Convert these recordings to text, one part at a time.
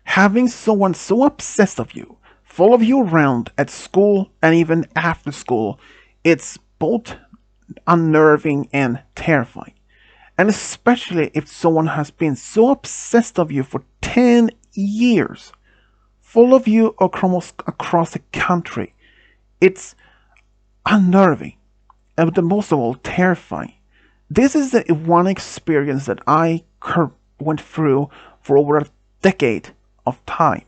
Having someone so obsessed of you, follow you around at school and even after school, it's both unnerving and terrifying. And especially if someone has been so obsessed of you for 10 years, full of you across the country. It's unnerving and the most of all terrifying. This is the one experience that I went through for over a decade of time.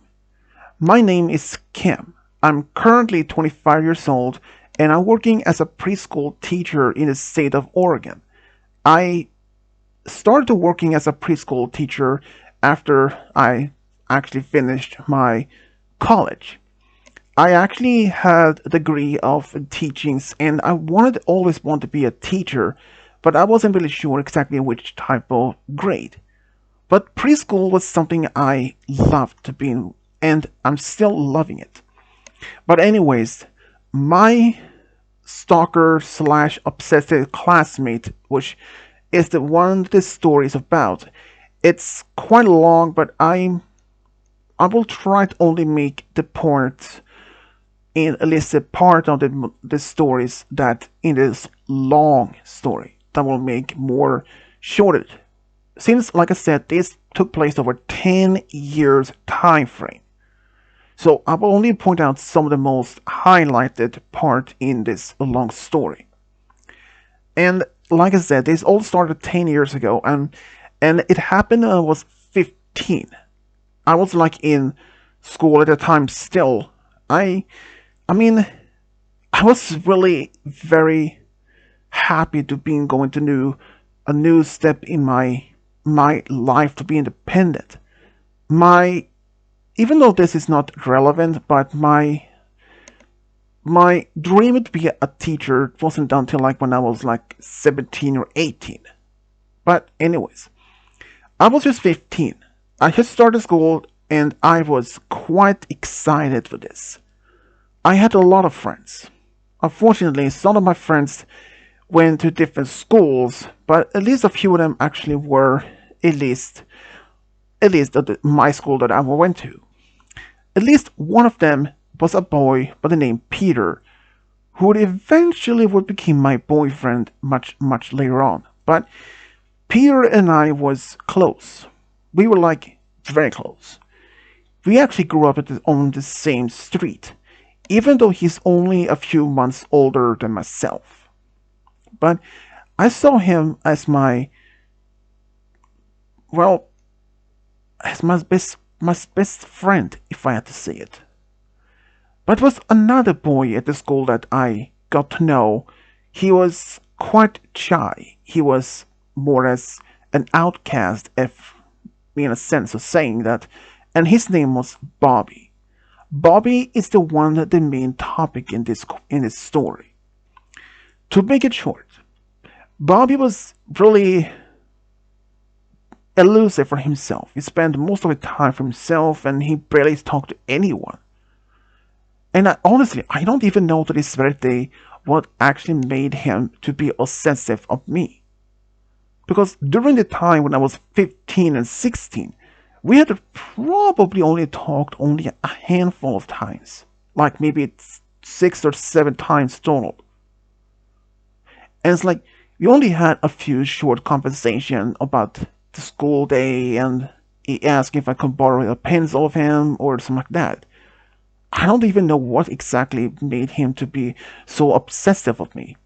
My name is Kim. I'm currently 25 years old and I'm working as a preschool teacher in the state of Oregon. I started working as a preschool teacher after I actually finished my college. I actually had a degree of teachings and I always wanted to be a teacher, but I wasn't really sure exactly which type of grade. But preschool was something I loved to be in, and I'm still loving it. But anyways, my stalker slash obsessive classmate, which is the one this story is about, it's quite long, but I will try to only make the point in at least a part of the stories that in this long story that will make more shorted. Since, like I said, this took place over 10 years time frame. So I will only point out some of the most highlighted part in this long story. And like I said, this all started 10 years ago, and it happened when I was 15. I was like in school at the time still. I mean, I was really very happy to be going to a new step in my life to be independent. My Even though this is not relevant, but my dream to be a teacher wasn't until like when I was like 17 or 18. But anyways, I was just 15. I just started school and I was quite excited for this. I had a lot of friends. Unfortunately, some of my friends went to different schools, but at least a few of them actually were at least at my school that I went to. At least one of them was a boy by the name Peter, who would become my boyfriend much later on. But Peter and I was close. We were like very close. We actually grew up on the same street, even though he's only a few months older than myself. But I saw him as well, as my best friend, if I had to say it. But there was another boy at the school that I got to know. He was quite shy. He was more as an outcast, if in a sense of saying that, and his name was Bobby. Bobby is the main topic in this story. To make it short, Bobby was really elusive for himself. He spent most of the time for himself and he barely talked to anyone. And honestly, I don't even know to this very day what actually made him to be obsessive of me. Because during the time when I was 15 and 16, we had probably only talked only a handful of times. Like maybe it's 6 or 7 times total. And it's like we only had a few short conversations about the school day, and he asked if I could borrow a pencil of him or something like that. I don't even know what exactly made him to be so obsessive of me.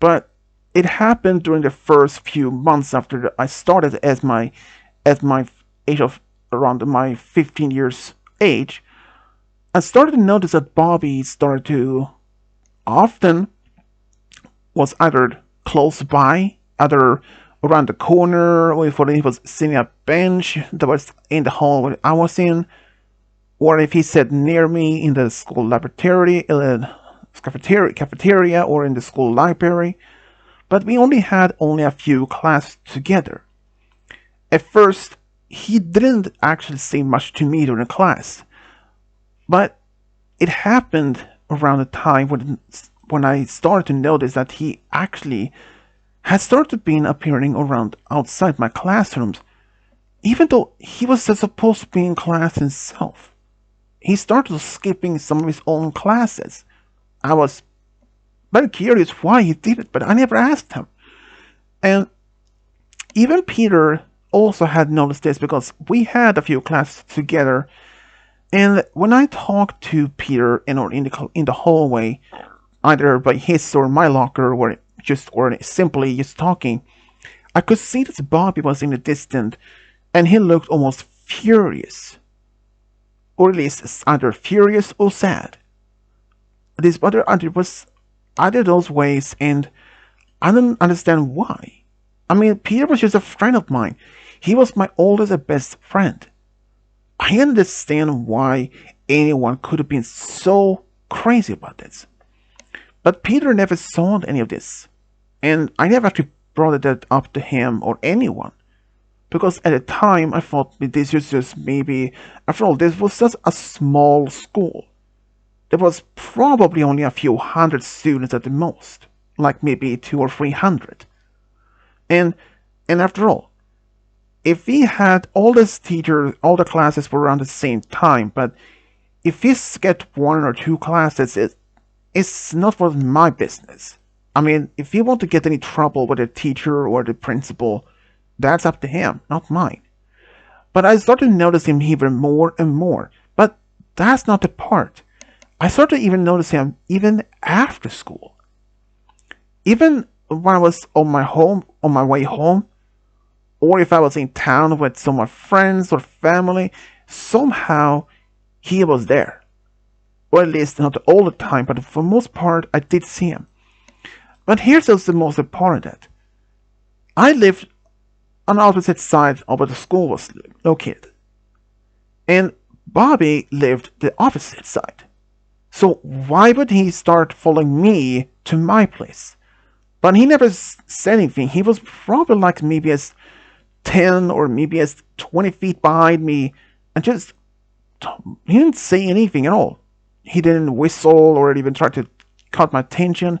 But it happened during the first few months after I started at my age of around my 15 years age. I started to notice that Bobby started to often was either close by, either around the corner, or if he was sitting at a bench that was in the hall where I was in, or if he sat near me in the school cafeteria, or in the school library. But we only had a few classes together. At first, he didn't actually say much to me during class, but it happened around the time when I started to notice that he actually had started being appearing around outside my classrooms even though he was supposed to be in class himself. He started skipping some of his own classes. I was very curious why he did it, but I never asked him. And even Peter also had noticed this because we had a few classes together. And when I talked to Peter in the hallway, either by his or my locker, or simply just talking, I could see that Bobby was in the distance, and he looked almost furious, or at least either furious or sad. This other either was either those ways, and I didn't understand why. I mean, Peter was just a friend of mine. He was my oldest and best friend. I understand why anyone could have been so crazy about this. But Peter never saw any of this. And I never actually brought that up to him or anyone. Because at the time I thought this was just maybe, after all, this was just a small school. There was probably only a few hundred students at the most. Like maybe 200 or 300. And after all, if we had all the classes were around the same time, but if we skipped one or two classes, it's not was my business. I mean, if he want to get any trouble with the teacher or the principal, that's up to him, not mine. But I started noticing him even more and more. But that's not the part. I started even noticing him even after school. Even when I was on my way home, or if I was in town with some of my friends or family, somehow he was there. Or at least not all the time, but for the most part, I did see him. But here's also the most important that I lived on the opposite side of where the school was located, and Bobby lived the opposite side. So why would he start following me to my place? But he never said anything. He was probably like maybe as 10 or maybe as 20 feet behind me, and just he didn't say anything at all. He didn't whistle or even try to cut my attention.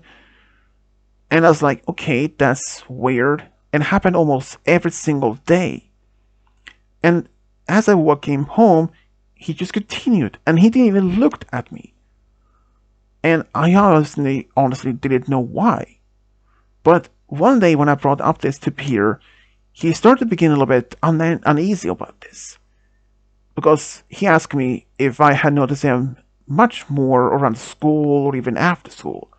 And I was like, okay, that's weird. And it happened almost every single day. And as I came home, he just continued, and he didn't even look at me. And I honestly didn't know why. But one day when I brought up this to Peter, he started to begin a little bit uneasy about this. Because he asked me if I had noticed him much more around school or even after school.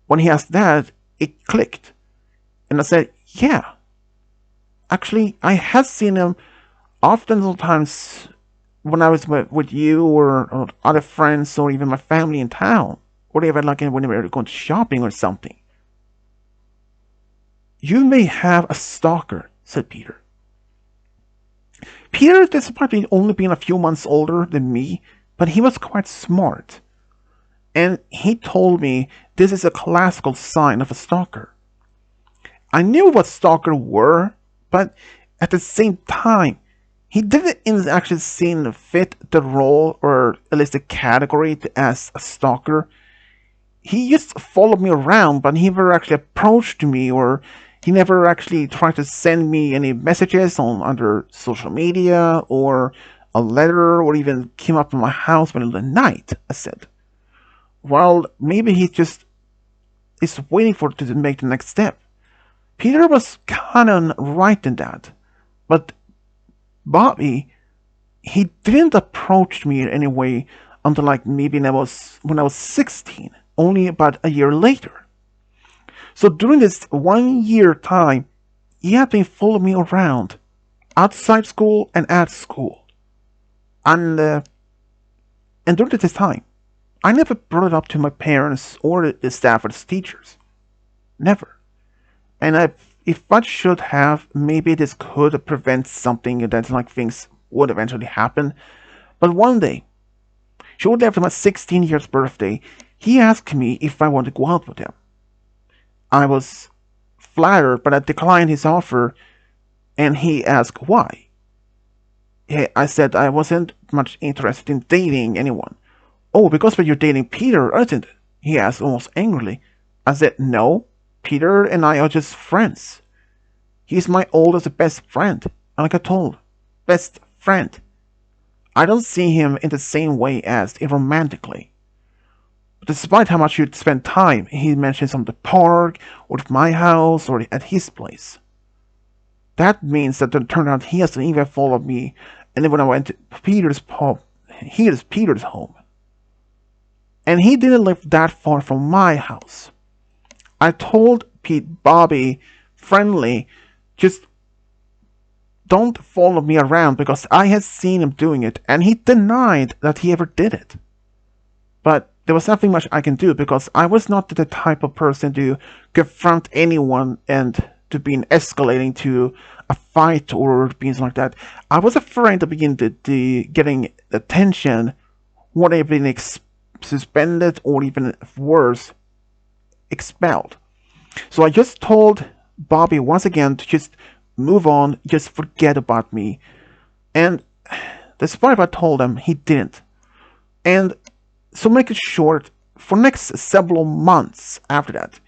When he asked that, it clicked. And I said, yeah. Actually, I had seen him often sometimes when I was with you or other friends or even my family in town. Or even like when we were going shopping or something. You may have a stalker, said Peter. Peter, despite only being a few months older than me, but he was quite smart. And he told me this is a classical sign of a stalker. I knew what stalkers were, but at the same time, he didn't actually seem to fit the role or at least the category as a stalker. He just followed me around, but he never actually approached me, or he never actually tried to send me any messages on under social media or a letter, or even came up to my house middle of the night. I said, well, maybe he just is waiting for it to make the next step. Peter was kind of right in that, but Bobby, he didn't approach me in any way until like maybe when I was 16, only about a year later. So during this 1 year time, he had been following me around, outside school and at school. And during this time, I never brought it up to my parents or the staff or the teachers. Never. And if I should have, maybe this could prevent something that like things would eventually happen. But one day, shortly after my 16 years birthday, he asked me if I wanted to go out with him. I was flattered, but I declined his offer, and he asked why. I said I wasn't much interested in dating anyone. Oh, because you're dating Peter, isn't it? He asked almost angrily. I said, no, Peter and I are just friends. He's my oldest best friend, and like I told, best friend. I don't see him in the same way as romantically. Despite how much you'd spend time, he mentions on the park, or at my house, or at his place. That means that it turned out he hasn't even followed me, and then when I went to Peter's pub, here's Peter's home. And he didn't live that far from my house. I told Bobby, friendly, just don't follow me around because I had seen him doing it, and he denied that he ever did it. But there was nothing much I can do because I was not the type of person to confront anyone and to be escalating to a fight or things like that. I was afraid to begin the getting attention, would have been suspended or even worse, expelled. So I just told Bobby once again to just move on, just forget about me. And despite what I told him, he didn't. And so make it short, for next several months after that,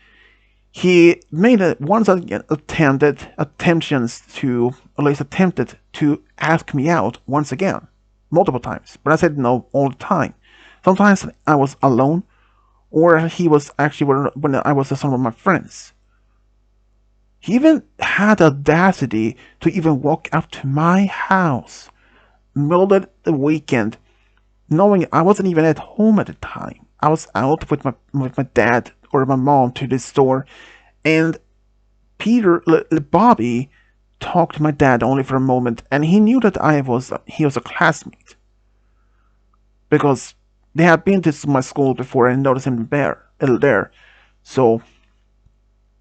he made once again attemptions to, at least attempted to ask me out once again, multiple times. But I said no all the time. Sometimes I was alone, or he was actually when I was with some of my friends. He even had the audacity to even walk up to my house, middle of the weekend, knowing I wasn't even at home at the time. I was out with my dad or my mom to the store, and Bobby talked to my dad only for a moment, and he knew that he was a classmate because they had been to my school before and noticed him there. So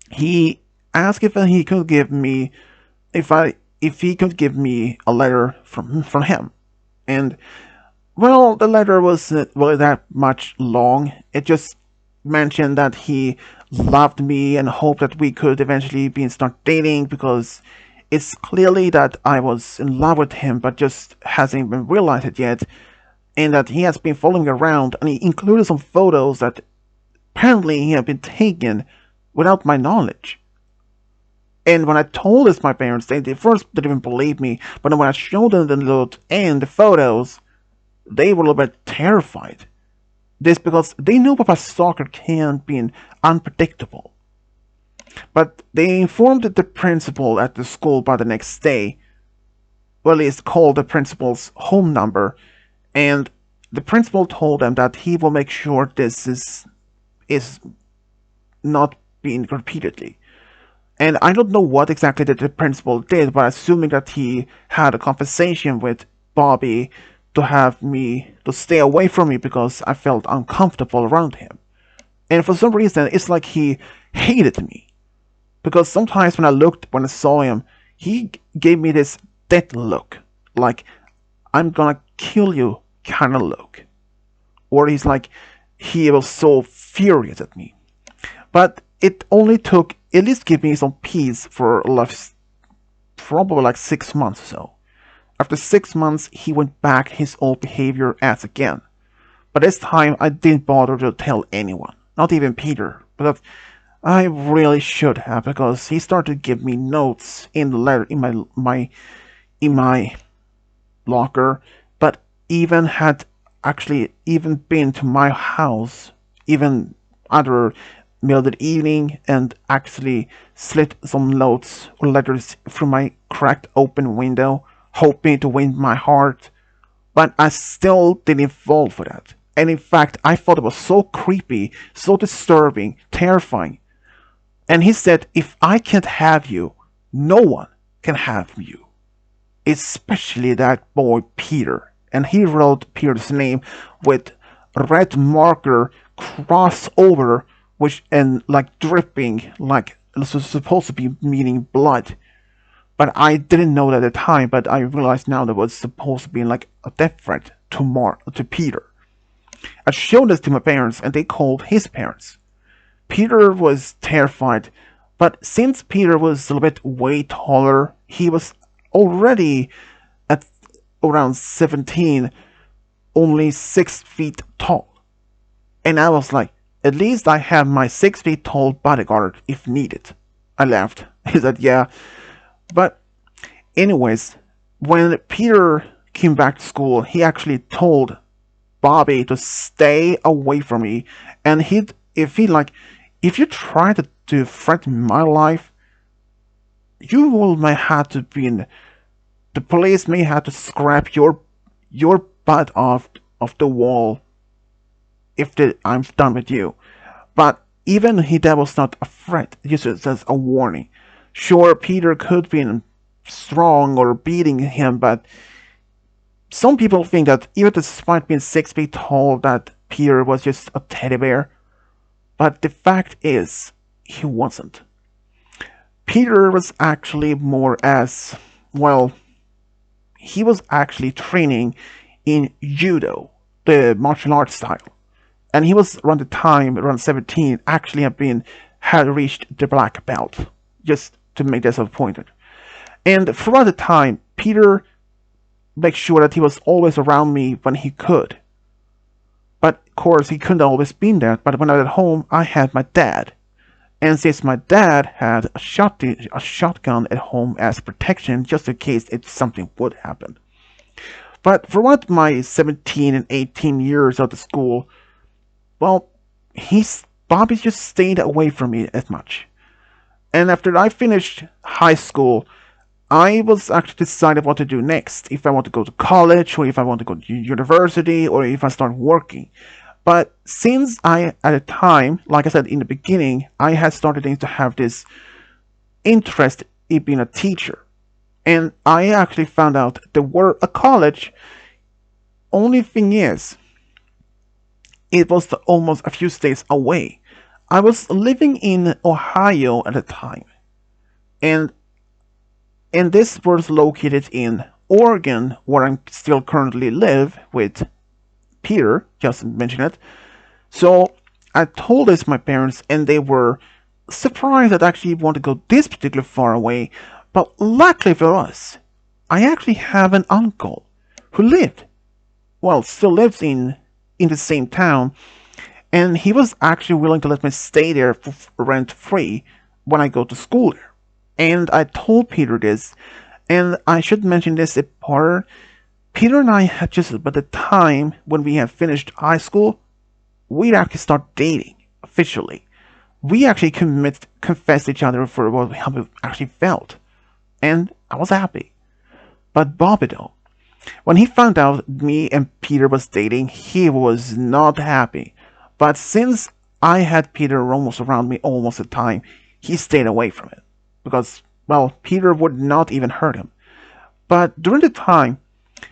he asked if he could give me if he could give me a letter from him, and well, the letter wasn't really that much long. It just mentioned that he loved me and hoped that we could eventually start dating because it's clearly that I was in love with him but just hasn't even realized it yet, and that he has been following me around, and he included some photos that apparently he had been taken without my knowledge. And when I told this to my parents, they first didn't even believe me, but then when I showed them the note and the photos, they were a little bit terrified. This because they knew Papa Stalker can be unpredictable. But they informed the principal at the school by the next day. Well, it's called the principal's home number, and the principal told them that he will make sure this is not being repeatedly. And I don't know what exactly that the principal did, but assuming that he had a conversation with Bobby to have me to stay away from me because I felt uncomfortable around him. And for some reason, it's like he hated me. Because sometimes when I saw him, he gave me this death look. Like, I'm gonna kill you kind of look. Or he was so furious at me. But it only took, at least give me some peace for probably 6 months or so. After 6 months, he went back his old behavior as again. But this time, I didn't bother to tell anyone. Not even Peter. But I really should have, because he started to give me notes in the letter in my locker, but even had actually even been to my house, even other middle of the evening, and actually slit some notes or letters through my cracked open window, hoping to win my heart. But I still didn't fall for that. And in fact, I thought it was so creepy, so disturbing, terrifying. And he said, if I can't have you, no one can have you. Especially that boy Peter. And he wrote Peter's name with a red marker crossed over, and dripping, like this was supposed to be meaning blood. But I didn't know that at the time, but I realized now that it was supposed to be like a death threat to Peter. I showed this to my parents, and they called his parents. Peter was terrified, but since Peter was a little bit way taller, he was already at around 17, only 6 feet tall. And I was like, at least I have my 6 feet tall bodyguard if needed. I laughed. He said, yeah. But anyways, when Peter came back to school, he actually told Bobby to stay away from me, and if you try to threaten my life, you will may have to be in the police may have to scrap your butt off the wall if I'm done with you. But even that was not a threat, just as a warning. Sure, Peter could be strong or beating him, but some people think that even despite being 6 feet tall, that Peter was just a teddy bear. But the fact is, he wasn't. Peter was actually more as, well, he was actually training in judo, the martial arts style. And he was around the time, around 17, actually had reached the black belt, just to make this a pointer. And throughout the time, Peter made sure that he was always around me when he could. But of course, he couldn't always be there. But when I was at home, I had my dad. And since my dad had a shotgun at home as protection, just in case if something would happen. But throughout my 17 and 18 years out of school, well, Bobby just stayed away from me as much. And after I finished high school, I was actually deciding what to do next. If I want to go to college, or if I want to go to university, or if I start working. But since at the time, like I said in the beginning, I had started to have this interest in being a teacher. And I actually found out there were a college. Only thing is, it was almost a few states away. I was living in Ohio at the time. And this was located in Oregon, where I still currently live with Peter, just mentioned it. So I told this to my parents, and they were surprised that I actually want to go this particular far away. But luckily for us, I actually have an uncle who still lives in the same town, and he was actually willing to let me stay there for rent free when I go to school there. And I told Peter this, and I should mention this part. Peter and I had just about the time when we had finished high school, we'd actually start dating officially. We actually confessed each other for how we actually felt, and I was happy. But Bobby, though, when he found out me and Peter was dating, he was not happy. But since I had Peter almost around me almost the time, he stayed away from it. Because, well, Peter would not even hurt him. But during the time,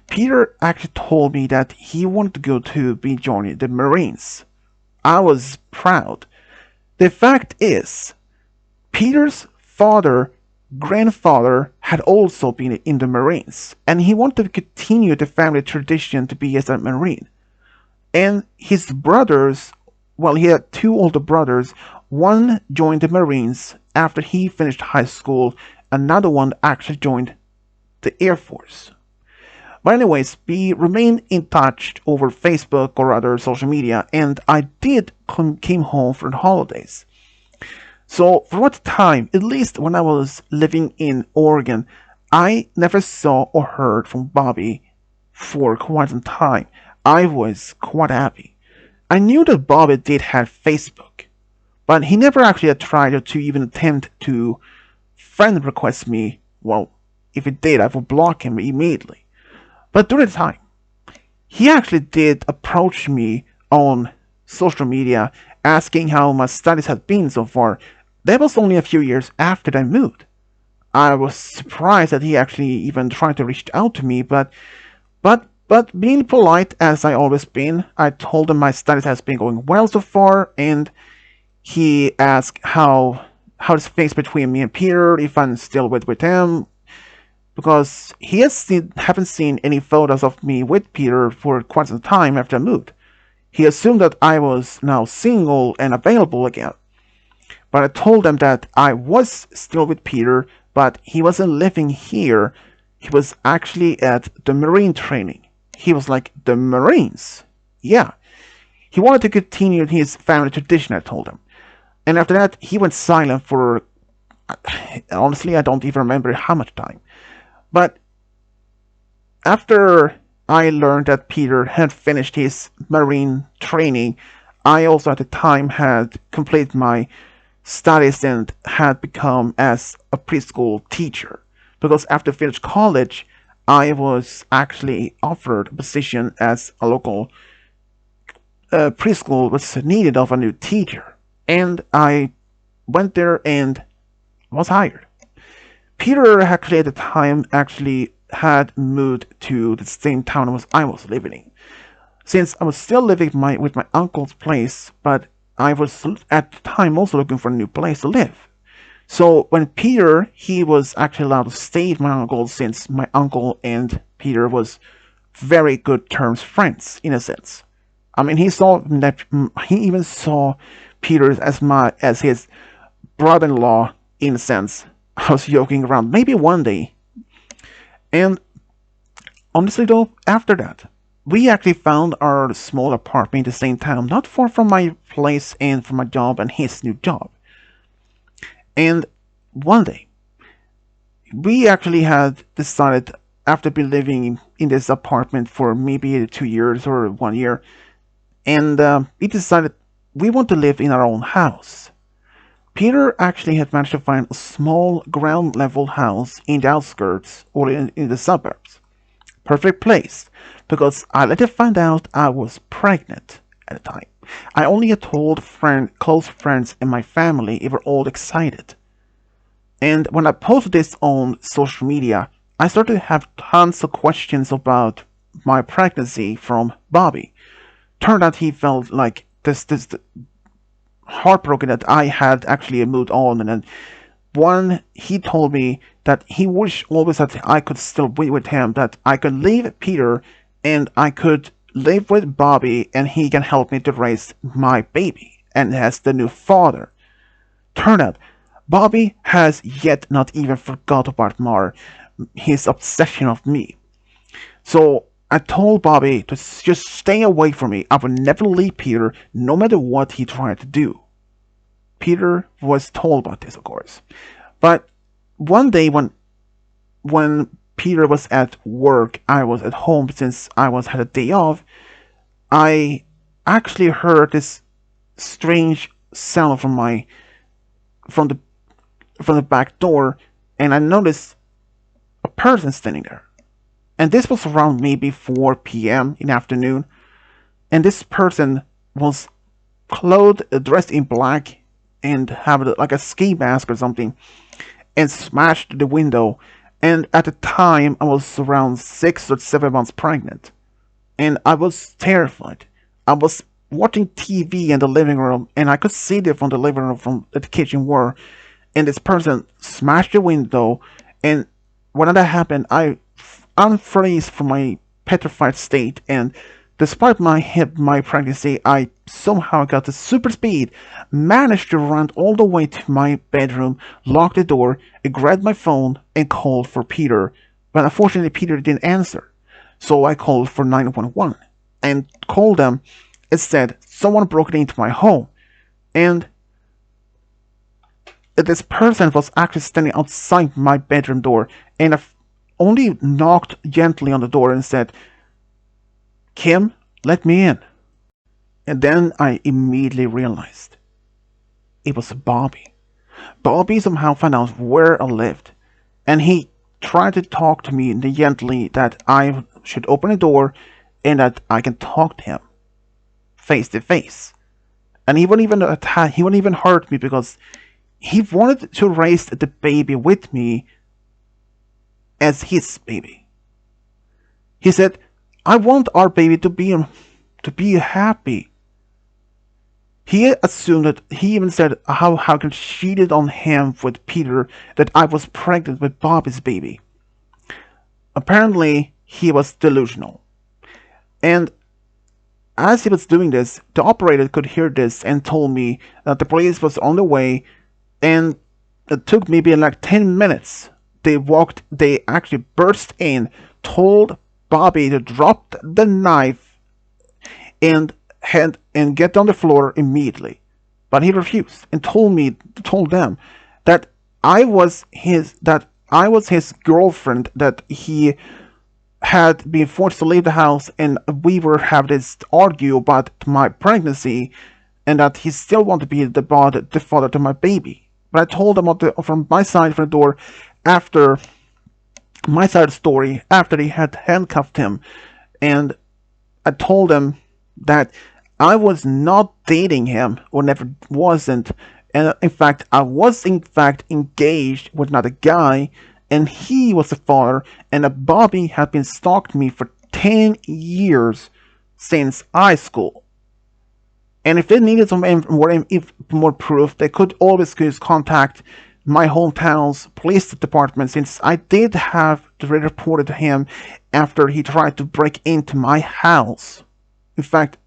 Peter actually told me that he wanted to go to be joining the Marines. I was proud. The fact is, Peter's grandfather had also been in the Marines, and he wanted to continue the family tradition to be as a Marine. And his brothers, well, he had two older brothers. One joined the Marines after he finished high school. Another one actually joined the Air Force. But anyways, we remained in touch over Facebook or other social media, and I came home for the holidays. So for what time, at least when I was living in Oregon, I never saw or heard from Bobby for quite some time. I was quite happy. I knew that Bobby did have Facebook, but he never actually had tried to even attempt to friend request me. Well, if he did, I would block him immediately. But during the time, he actually did approach me on social media asking how my studies had been so far. That was only a few years after I moved. I was surprised that he actually even tried to reach out to me, but being polite as I always been, I told him my studies has been going well so far, and he asked how it's things between me and Peter, if I'm still with him, because he haven't seen any photos of me with Peter for quite some time after I moved. He assumed that I was now single and available again. But I told him that I was still with Peter, but he wasn't living here. He was actually at the Marine training. He was like, the Marines? Yeah. He wanted to continue his family tradition, I told him. And after that, he went silent for, honestly, I don't even remember how much time. But After I learned that Peter had finished his marine training, I also at the time had completed my studies and had become as a preschool teacher. Because after finished college, I was actually offered a position as a local preschool was needed of a new teacher, and I went there and was hired. Peter actually at the time actually had moved to the same town as I was living in. Since I was still living with my uncle's place, but I was at the time also looking for a new place to live. So when Peter, he was actually allowed to stay with my uncle since my uncle and Peter was very good terms friends in a sense. I mean, he saw that he even saw Peter as his brother-in-law in a sense. I was joking around. Maybe one day. And honestly, though, after that, we actually found our small apartment in the same town, not far from my place and from my job and his new job. And one day, we actually had decided, after being living in this apartment for maybe 2 years or 1 year, and we decided we want to live in our own house. Peter actually had managed to find a small ground level house in the outskirts or in the suburbs. Perfect place, because I later found out I was pregnant at the time. I only had told close friends and my family. They were all excited. And when I posted this on social media, I started to have tons of questions about my pregnancy from Bobby. Turned out he felt like this heartbroken that I had actually moved on, and then he told me that he wished always that I could still be with him, that I could leave Peter and I could live with Bobby and he can help me to raise my baby and as the new father. Turn out Bobby has yet not even forgot about his obsession of me. So I told Bobby to just stay away from me. I would never leave Peter, no matter what he tried to do. Peter was told about this, of course. But one day when Peter was at work, I was at home since had a day off. I actually heard this strange sound from the back door, and I noticed a person standing there. And this was around maybe 4 p.m. in the afternoon. And this person was dressed in black, and have like a ski mask or something, and smashed the window. And at the time, I was around 6 or 7 months pregnant, and I was terrified. I was watching TV in the living room, and I could see it from the living room from the kitchen wall. And this person smashed the window, and when that happened, I unfroze from my petrified state, and despite my pregnancy, I somehow got the super speed, managed to run all the way to my bedroom, locked the door, grabbed my phone, and called for Peter. But unfortunately, Peter didn't answer. So I called for 911 and called them and said someone broke into my home. And this person was actually standing outside my bedroom door, and I only knocked gently on the door and said, "Kim, let me in." And then I immediately realized it was Bobby. Bobby somehow found out where I lived, and he tried to talk to me gently that I should open the door and that I can talk to him face to face. And he wouldn't even attack. He wouldn't even hurt me because he wanted to raise the baby with me as his baby. He said, "I want our baby to be happy." He assumed that he even said how I could cheated on him with Peter, that I was pregnant with Bobby's baby. Apparently, he was delusional. And as he was doing this, the operator could hear this and told me that the police was on the way, and it took maybe like 10 minutes. They actually burst in, told Bobby to drop the knife and get on the floor immediately. But he refused and told them that I was his girlfriend, that he had been forced to leave the house, and we were having this argue about my pregnancy, and that he still wanted to be the father to my baby. But I told him from my side from the door after my side of the story after they had handcuffed him, and I told him that I was not dating him or never wasn't. And in fact, I was in fact engaged with another guy, and he was the father, and that Bobby had been stalking me for 10 years since high school. And if they needed some more proof, they could always contact my hometown's police department, since I did have to report to him after he tried to break into my house. In fact,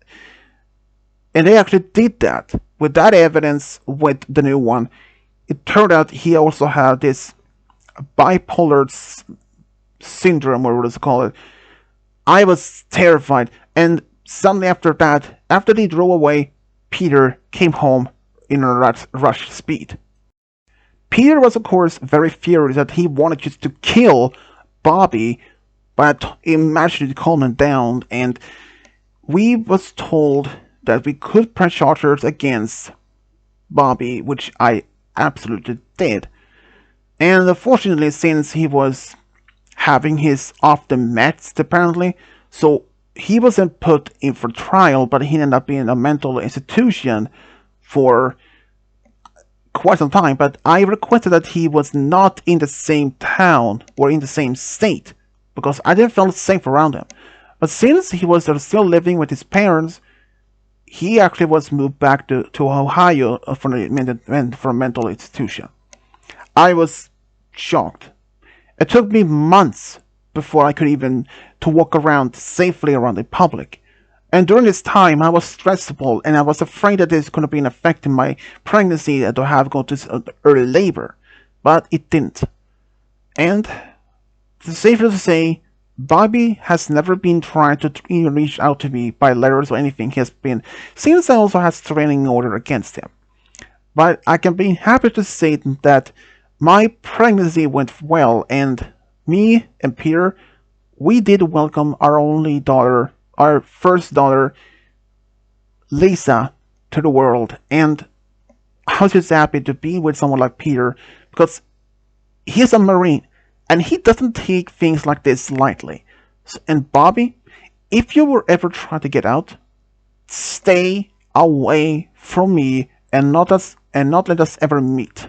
and they actually did that. With that evidence, with the new one, it turned out he also had this bipolar syndrome, or what is it called? I was terrified, and suddenly after that, after they drove away, Peter came home in a rush speed. Peter was, of course, very furious that he wanted just to kill Bobby, but he managed to calm him down, and we was told that we could press charges against Bobby, which I absolutely did. And unfortunately, since he was having his off the meds, apparently, so he wasn't put in for trial, but he ended up in a mental institution for quite some time. But I requested that he was not in the same town or in the same state, because I didn't feel safe around him. But since he was still living with his parents, he actually was moved back to Ohio for a mental institution. I was shocked. It took me months before I could even to walk around safely around the public. And during this time, I was stressful, and I was afraid that this could have been affecting my pregnancy to have gone to early labor. But it didn't. And it's safe to say, Bobby has never been trying to even reach out to me by letters or anything. He has been, since I also had restraining order against him. But I can be happy to say that my pregnancy went well, and me and Peter, we did welcome our only daughter, our first daughter, Lisa, to the world. And I was just happy to be with someone like Peter, because he's a Marine, and he doesn't take things like this lightly. And Bobby, if you were ever trying to get out, stay away from me and not let us ever meet.